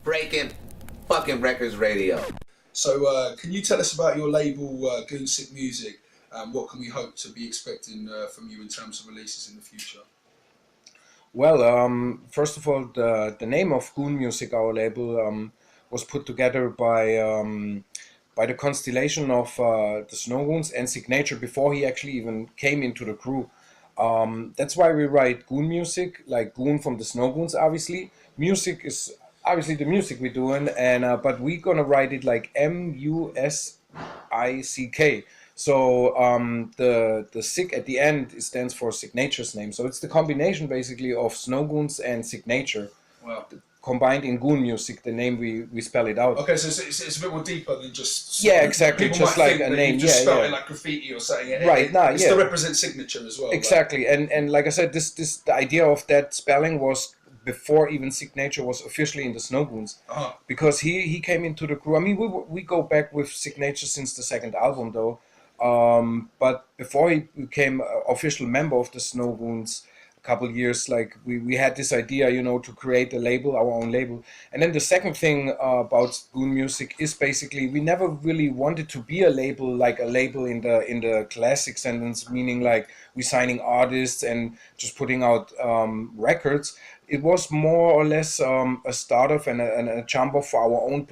breaking fucking records radio. So, can you tell us about your label, Goonsick Music, and what can we hope to be expecting from you in terms of releases in the future? Well, first of all, the name of Goon Music, our label, was put together by the constellation of the Snowgoons and Signature before he actually even came into the crew. That's why we write Goon Music, like Goon from the Snowgoons, obviously. Music is obviously the music we're doing, and but we're gonna write it like Musick. So the Sig at the end stands for Signature's name. So it's the combination basically of Snowgoons and Signature. Wow. Combined in Goon Music, the name we spell it out. Okay, so it's a bit more deeper than just... Yeah, exactly, People just might like think a that name, you just yeah, spell yeah. it like graffiti or something. Right, nah, it's yeah. to represent signature as well. Exactly, and like I said, the idea of that spelling was before even Signature was officially in the Snowgoons, because he came into the crew. I mean, we go back with Signature since the second album though, but before he became an official member of the Snowgoons, couple years, like we had this idea, you know, to create a label, our own label. And then the second thing about Goon Music is basically we never really wanted to be a label, like a label in the classic sentence, meaning like we signing artists and just putting out records. It was more or less a startup and a jump off for our own,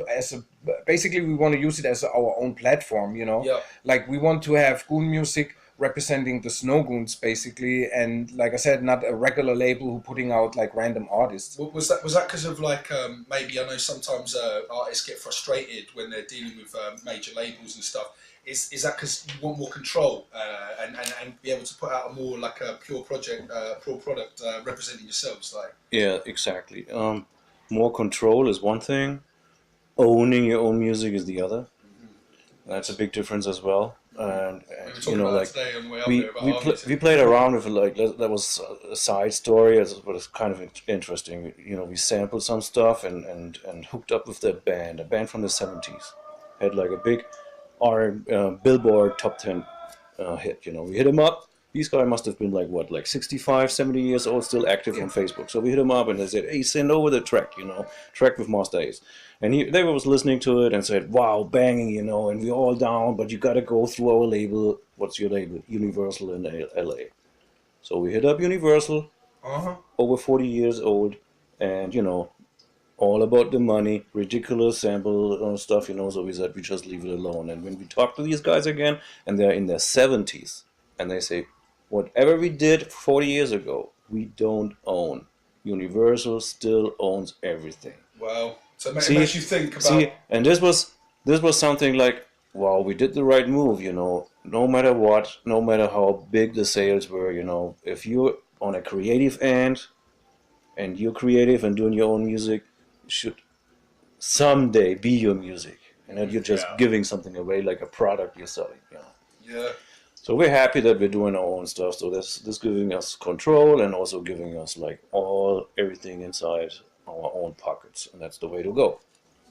basically we want to use it as our own platform, you know. Yeah. Like we want to have Goon Music representing the Snowgoons basically, and like I said, not a regular label who putting out like random artists. Was that because of like maybe I know sometimes artists get frustrated when they're dealing with major labels and stuff. Is that because you want more control and be able to put out a more like a pure product representing yourselves? Like, yeah, exactly. More control is one thing. Owning your own music is the other. That's a big difference as well. And you know, like we played around with it, like that was a side story, but it's kind of interesting. You know, we sampled some stuff and hooked up with that band, a band from the 70s, had like a big Billboard top 10 hit. You know, we hit them up. These guys must have been like what, like 65, 70 years old, still active on Facebook. So we hit them up and they said, "Hey, send over the track, you know, track with Master Ace." And they was listening to it and said, "Wow, banging, you know, and we're all down, but you got to go through our label." What's your label? Universal in LA. So we hit up Universal, over 40 years old, and you know, all about the money, ridiculous sample stuff, you know. So we said we just leave it alone. And when we talk to these guys again, and they're in their 70s, and they say, whatever we did 40 years ago, we don't own. Universal still owns everything. Wow. So it makes you think about... See, and this was something like, wow, we did the right move, you know. No matter what, no matter how big the sales were, you know, if you're on a creative end, and you're creative and doing your own music, it should someday be your music. And not you're just giving something away like a product you're selling, you know. Yeah. So we're happy that we're doing our own stuff. So this giving us control and also giving us like everything inside our own pockets, and that's the way to go.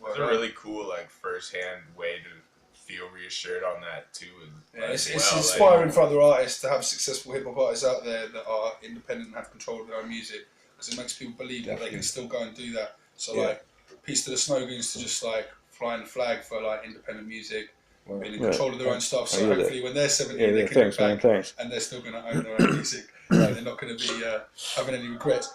It's a really cool like first-hand way to feel reassured on that too. Yeah, it's inspiring for other artists to have successful hip hop artists out there that are independent and have control of their own music, because it makes people believe that they can still go and do that. So like, peace to the Snowgoons to just like flying the flag for like independent music. Being in control of their own stuff, so hopefully when they're 70 they can look back and they're still going to own their own music. They're not going to be having any regrets.